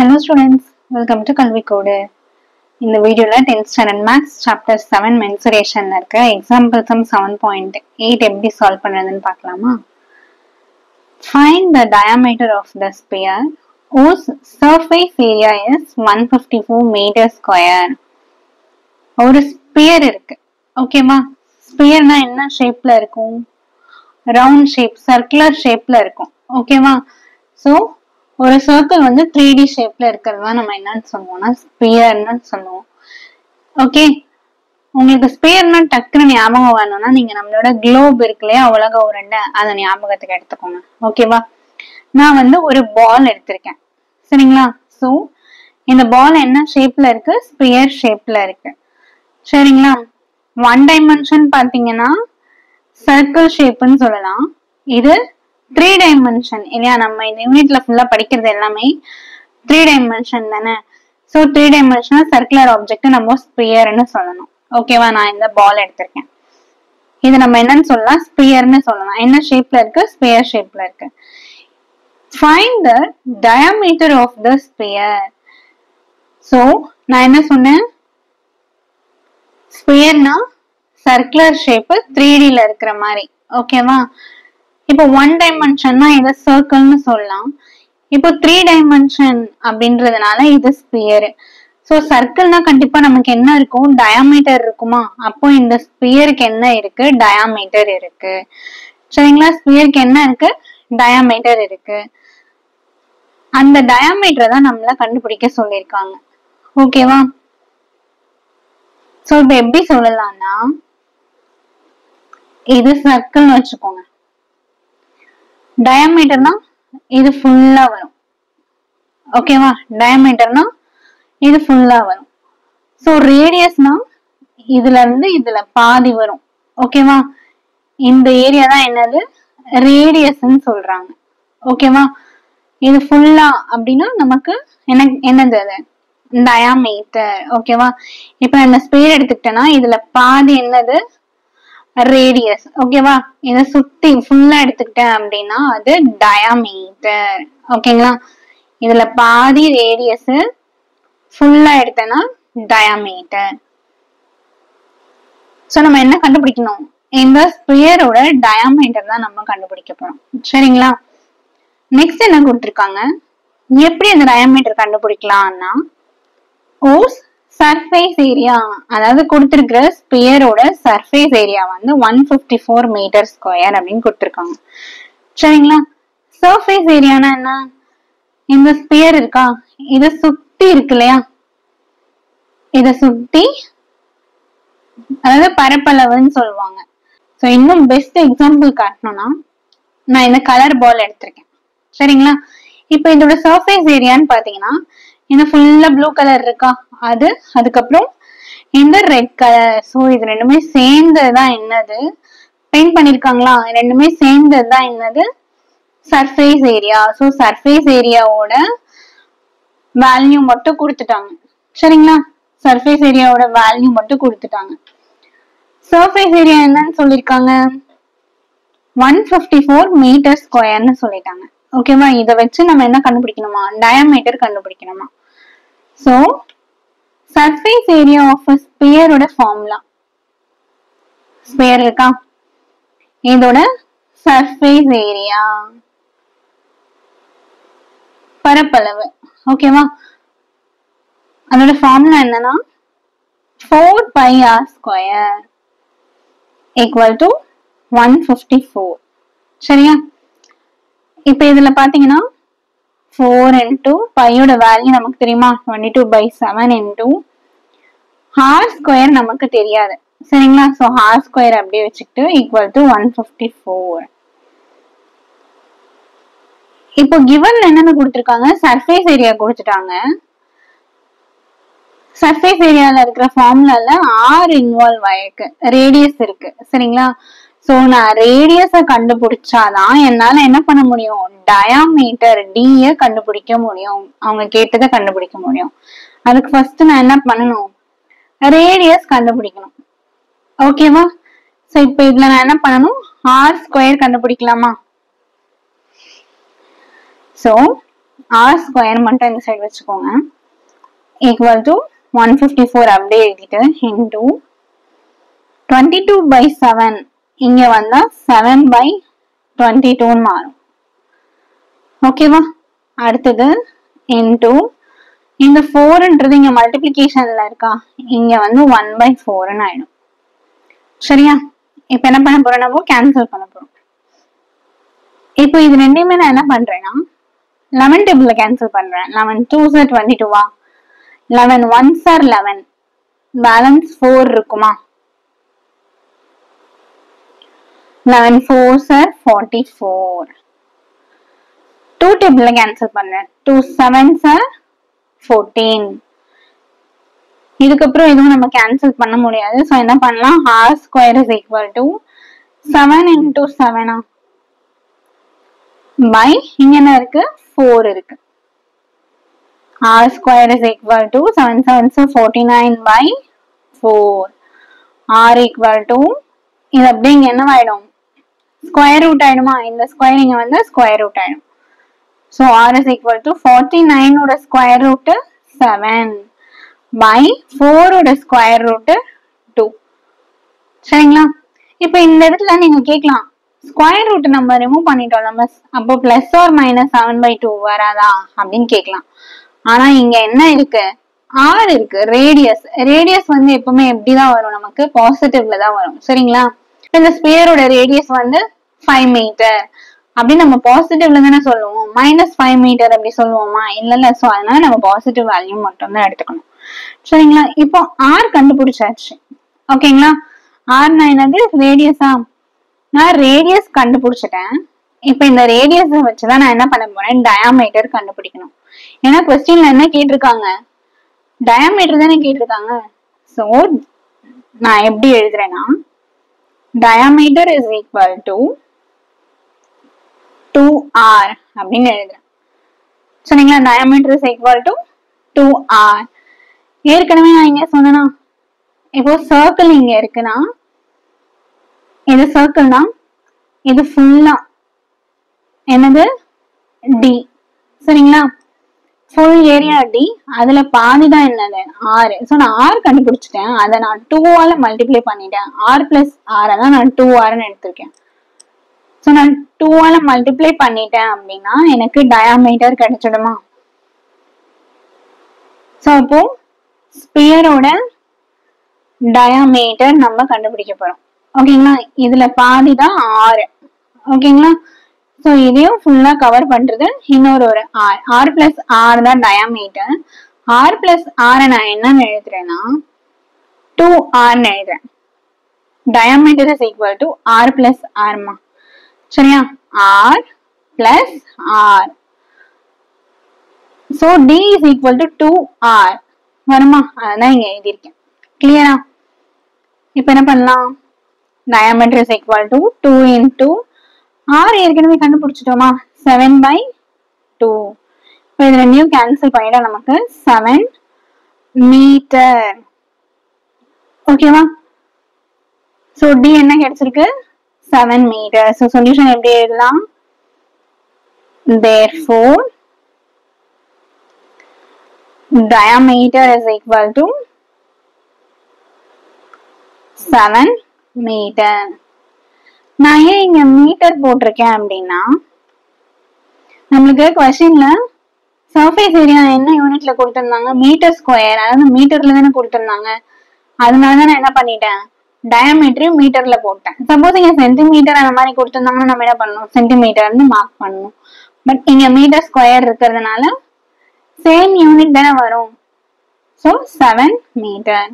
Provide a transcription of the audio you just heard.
Hello students, welcome to Kalvi Code. இந்த வீடியோல 10th standard maths chapter 7 mensuration இருக்க example sum 7.8 எப்படி solve பண்றதுன்னு பார்க்கலாமா? Find the diameter of the sphere whose surface area is 154 meter square. ஒரு sphere இருக்கு. ஓகேவா? ஸ்பியர்னா என்ன ஷேப்ல இருக்கும்? ரவுண்ட் ஷேப், சர்க்குலர் ஷேப்ல இருக்கும். ஓகேவா? சோ ஒரு சர்க்கிள் வந்து 3D ஷேப்ல இருக்கிறதா நம்ம என்னன்னு சொல்லுவோம்னா ஸ்பியர்னு சொல்லுவோம். ஓகே, உங்களுக்கு ஸ்பியர்னா டக்குன்னு ஞாபகம் வரணும்னா நீங்க நம்மளோட குளோப் இருக்கு இல்லையா, உலக உருண்டை, அதை ஞாபகத்துக்கு எடுத்துக்கோங்க. ஓகேவா? நான் வந்து ஒரு பால் எடுத்திருக்கேன், சரிங்களா? சோ இந்த பால் என்ன ஷேப்ல இருக்கு? ஸ்பியர் ஷேப்ல இருக்கு, சரிங்களா? ஒன் டைமென்ஷன் பாத்தீங்கன்னா சர்க்கிள் ஷேப்னு சொல்லலாம். இது 3 டைமென்ஷன் இல்லையா? நம்ம இந்த யூனிட்ல ஃபுல்லா படிக்கிறது எல்லாமே 3 டைமென்ஷன் தானே. சோ 3 டைமென்ஷனல் சர்க்குலர் ஆப்ஜெக்ட் நம்ம ஸ்பியர்னு சொல்லணும். ஓகேவா? நான் இந்த பால் எடுத்திருக்கேன், இது நம்ம என்னன்னு சொல்லலாம்? ஸ்பியர்னு சொல்லலாம். என்ன ஷேப்ல இருக்கு? ஸ்பியர் ஷேப்ல இருக்கு. Find the diameter of the sphere. So நான் என்ன சொன்னேன்? ஸ்பியர்னா சர்க்குலர் ஷேப் 3D ல இருக்கிற மாதிரி. ஓகேவா? இப்போ 1 டைமென்ஷன்னா இதை சர்க்கிள்னு சொல்லலாம். இப்போ 3 டைமென்ஷன் அப்படின்றதுனால இது ஸ்பியர். சோ சர்க்கிள்னா கண்டிப்பா நமக்கு என்ன இருக்கும்? டயாமீட்டர் இருக்குமா? அப்போ இந்த ஸ்பியருக்கு என்ன இருக்கு? டயாமீட்டர் இருக்கு, சரிங்களா? ஸ்பியருக்கு என்ன இருக்கு? டயாமீட்டர் இருக்கு. அந்த டயாமீட்டரை தான் நம்மள கண்டுபிடிக்க சொல்லியிருக்காங்க. ஓகேவா? சோ இப்ப எப்படி சொல்லலாம்னா, இது சர்க்கிள்னு வச்சுக்கோங்க. டயாமீட்டர்னா இது ஃபுல்லா வரும். ஓகேவா? டயாமீட்டர்னா இது ஃபுல்லா வரும். சோ ரேடியஸ்னா இதுல இருந்து இதுல பாதி வரும். ஓகேவா? இந்த ஏரியா தான் என்னது? ரேடியஸ்ன்னு சொல்றாங்க. ஓகேவா? இது ஃபுல்லா அப்படின்னா நமக்கு என்னது? அது டயாமீட்டர். ஓகேவா? இப்ப இந்த ஸ்பியர் எடுத்துக்கிட்டேன்னா இதுல பாதி என்னது? ரேடியஸ். ஓகேவா? இதை சுத்தி ஃபுல்லா எடுத்துக்கிட்டேன் அப்படின்னா அது டயாமீட்டர். ஓகேங்களா? இதுல பாதி ரேடியஸ், ஃபுல்லா எடுத்தேன்னா டயாமீட்டர். சோ நம்ம என்ன கண்டுபிடிக்கணும்? இந்த ஸ்பியரோட டயாமீட்டர் தான் நம்ம கண்டுபிடிக்க போறோம், சரிங்களா? நெக்ஸ்ட் என்ன கொடுத்திருக்காங்க? எப்படி அந்த டயாமீட்டர் கண்டுபிடிக்கலாம்னா, ஓஸ் சர்ஃபேஸ் ஏரியா, அதாவது கொடுத்திருக்கிற ஸ்பியரோட சர்ஃபேஸ் ஏரியா வந்து 154 மீட்டர் ஸ்கொயர் அப்படின்னு கொடுத்திருக்காங்க, சரிங்களா? சர்ஃபேஸ் ஏரியானா என்ன? இந்த ஸ்பியர் இருக்கா, இத சுத்தி இருக்கு இல்லையா, இத சுத்தி, அதாவது பரப்பளவுன்னு சொல்லுவாங்க. சோ இன்னும் பெஸ்ட் எக்ஸாம்பிள் காட்டணும்னா, நான் இந்த கலர் பால் எடுத்திருக்கேன், சரிங்களா? இப்ப இதோட சர்ஃபேஸ் ஏரியான்னு பாத்தீங்கன்னா, இந்த ஃபுல்லா ப்ளூ கலர் இருக்கா, அது, அதுக்கப்புறம் இந்த ரெட் கலர். சோ இது ரெண்டுமே சேர்ந்ததுதான் என்னது? பெயிண்ட் பண்ணிருக்காங்களா? ரெண்டுமே சேர்ந்ததுதான் என்னது? Surface area. சோ சர்ஃபேஸ் ஏரியாவோட வேல்யூ மட்டும் கொடுத்துட்டாங்க, சரிங்களா? சர்ஃபேஸ் ஏரியாவோட வேல்யூ மட்டும் கொடுத்துட்டாங்க. சர்ஃபேஸ் ஏரியா என்னன்னு சொல்லிருக்காங்க? 154 மீட்டர் ஸ்கொயர்னு சொல்லிட்டாங்க. ஓகேவா? இதை வச்சு நம்ம என்ன கண்டுபிடிக்கணுமா? டயாமீட்டர் கண்டுபிடிக்கணுமா? So surface area of a ஸ்பியரோட ஃபார்முலா, ஸ்பியர் இருக்கா, இதோட சர்ஃபேஸ் ஏரியா பரப்பளவு. ஓகேவா? அதோட ஃபார்முலா என்னன்னா 4 pi r square equal to 154, சரியா? இப்ப இதுல பாத்தீங்கன்னா 4 into பையோட வேல்யூ நமக்கு தெரியுமா? 22/7 into r square நமக்கு தெரியாது, சரிங்களா? சோ r square அப்படியே வச்சுக்கிட்டு equal to 154. இப்போ கிவன்ல என்னென்ன கொடுத்திருக்காங்க? சர்ஃபேஸ் ஏரியா கொடுத்துட்டாங்க. சர்ஃபேஸ் ஏரியால இருக்கிற ஃபார்முலால r இன்வால்வ் ஆயிருக்கு, ரேடியஸ் இருக்கு, சரிங்களா? சோ நான் ரேடியஸ கண்டுபிடிச்சாதான் என்னால என்ன பண்ண முடியும்? டயாமீட்டர் d கண்டுபிடிக்க முடியும், அவங்க கேட்டதை கண்டுபிடிக்க முடியும். அதுக்கு ஃபர்ஸ்ட் நான் என்ன பண்ணணும்? ரேடியஸ் கண்டுபிடிக்கணும். ஓகேவா? சோ இப்ப இதுல நான் என்ன பண்ணணும்? r ஸ்கொயர் கண்டுபிடிக்கலாமா? சோ r ஸ்கொயர் மட்டும் இந்த சைடு வச்சுக்கோங்க. ஈக்குவல் டு 154 அப்படியே எழுதிட்டு இன்டூ 22/7 இங்க வந்தா 7/22 மாறும். ஓகேவா? அடுத்தது இன்டூ இந்த 4ன்றது இங்க மல்டிபிளிகேஷன்ல இருக்கா, இங்க வந்து 1/4 ஆயிடும். சரியா? இப்ப என்ன பண்ண போறோம், நம்ம கேன்சல் பண்ண போறோம். இப்போ இது ரெண்டையுமே நான் என்ன பண்றேன்னா 11 டேபிள்ல கேன்சல் பண்றேன். 11 2s are 22வா, 11 1s are 11, balance 4 இருக்குமா, 11 4s are 44. 2 டேபிள்ல கேன்சல் பண்றேன். 2 7s are 14. இதுக்கப்புறம் எதுவும் நம்ம கேன்சல் பண்ண முடியாது. ஸோ என்ன பண்ணலாம், r square is equal to 7 into 7 by இங்க என்ன இருக்கு 4 இருக்கு. r square is equal to 7 7s 49 by 4. r equal to இது அப்படியே இங்க என்ன ஆயிடும், ஸ்கொயர் ரூட் ஆயிடுமா, இந்த ஸ்கொயர் இங்க வந்து ஸ்கொயர் ரூட் ஆயிடும். So r is equal to 49 ஓட ஸ்கொயர் ரூட் 7 by 4 ஓட ஸ்கொயர் ரூட் 2. சரிங்களா? இப்ப இந்த இடத்துல நீங்க கேட்கலாம், ஸ்கொயர் ரூட் நம்ம ரிமூவ் பண்ணிட்டோம் நம்ம, அப்போ பிளஸ் ஆர் மைனஸ் 7/2 வராதா அப்படின்னு கேட்கலாம். ஆனா இங்க என்ன இருக்கு, r இருக்கு, ரேடியஸ். ரேடியஸ் வந்து எப்பவுமே எப்படிதான் வரும், நமக்கு பாசிட்டிவ்ல தான் வரும். சரிங்களா? இந்த ஸ்பியரோட ரேடியஸ் வந்து 5 மீட்டர் அப்படின்னு நம்ம பாசிட்டிவ்ல தானே சொல்லுவோம், -5 மீட்டர் அப்படி சொல்லுவோமா, இல்ல. சோ அதனால நம்ம பாசிட்டிவ் வேல்யூ மட்டும் தான் எடுத்துக்கணும். சரிங்களா? இப்போ r கண்டுபிடிச்சாச்சு. ஓகேங்களா? r என்னது, ரேடியஸா. நான் ரேடியஸ் கண்டுபிடிச்சிட்டேன். இப்ப இந்த ரேடியஸ் வச்சுதான் நான் என்ன பண்ண போறேன், டயாமீட்டர் கண்டுபிடிக்கணும். ஏன்னா கொஸ்டின்ல என்ன கேட்டிருக்காங்க, டயாமீட்டர் தானே கேட்டிருக்காங்க. சோ நான் எப்படி எழுதுறேன்னா diameter is equal to 2r அப்படின்னு எழுதுறேன். சொன்னீங்களா, diameter is equal to 2r. ஏற்கனவே நான் இங்க சொன்னா, இப்போ சர்க்கிள் இங்க இருக்குன்னா இது சர்க்கிள் தான், இது ஃபுல்லா என்னது d. சரிங்களா? ஃபுல் ஏரியா d, அதுல பாதி தான் என்னது r. சோ நான் r கண்டுபிடிச்சிட்டேன், அதை நான் 2ஆல மல்டிப்ளை பண்ணிட்டேன். r பிளஸ் r தான் நான் 2rன்னு எடுத்திருக்கேன். சோ நான் 2ஆல மல்டிப்ளை பண்ணிட்டேன் அப்படின்னா எனக்கு டயாமீட்டர் கிடைச்சிடுமா. சோ அப்போ ஸ்பியரோட டயாமீட்டர் நம்ம கண்டுபிடிக்க போறோம். ஓகேங்களா? இதுல பாதி தான் r. ஓகேங்களா? சோ இதையும் ஃபுல்லா கவர் பண்றது இன்னொரு ஒரு r. r பிளஸ் r தான் டயாமீட்டர். r பிளஸ் r நான் என்னன்னு எழுதுறேன்னா 2r எழுதுறேன். Diameter is equal to r plus r மா. சரியா? r plus r. So d is equal to 2r வருமா, அதான் இங்க எழுதியிருக்கேன். கிளியரா? இப்ப என்ன பண்ணலாம், diameter is equal to 2 into r ஏற்கனவே கண்டுபிடிச்சிட்டோமா, 7/2. இப்போ இது ரெண்டையும் கேன்சல் பண்ணிட்டா நமக்கு 7 மீட்டர். ஓகேவா? சோ d என்ன கிடைச்சிருக்கு, 7 மீட்டர். சோ சொல்யூஷன் எப்படி எழுதலாம், therefore diameter is equal to 7 metre. நான் ஏன் இங்க மீட்டர் போட்டிருக்கேன் அப்படின்னா, நம்மளுக்கு क्वेश्चनல சர்ஃபேஸ் ஏரியா என்ன யூனிட்ல கொடுத்திருந்தாங்க, மீட்டர் ஸ்கொயர், அதாவது மீட்டர்ல தானே கொடுத்திருந்தாங்க. அதனாலதான் நான் என்ன பண்ணிட்டேன், டயாமீட்டர் மீட்டர்ல போட்டேன். சப்போஸ் இங்க சென்டிமீட்டர் அந்த மாதிரி கொடுத்திருந்தாங்கன்னா நம்ம என்ன பண்ணணும், சென்டிமீட்டர்னு மார்க் பண்ணணும். பட் இங்க மீட்டர் ஸ்கொயர் இருக்கிறதுனால சேம் யூனிட் தானே வரும். So 7 metre.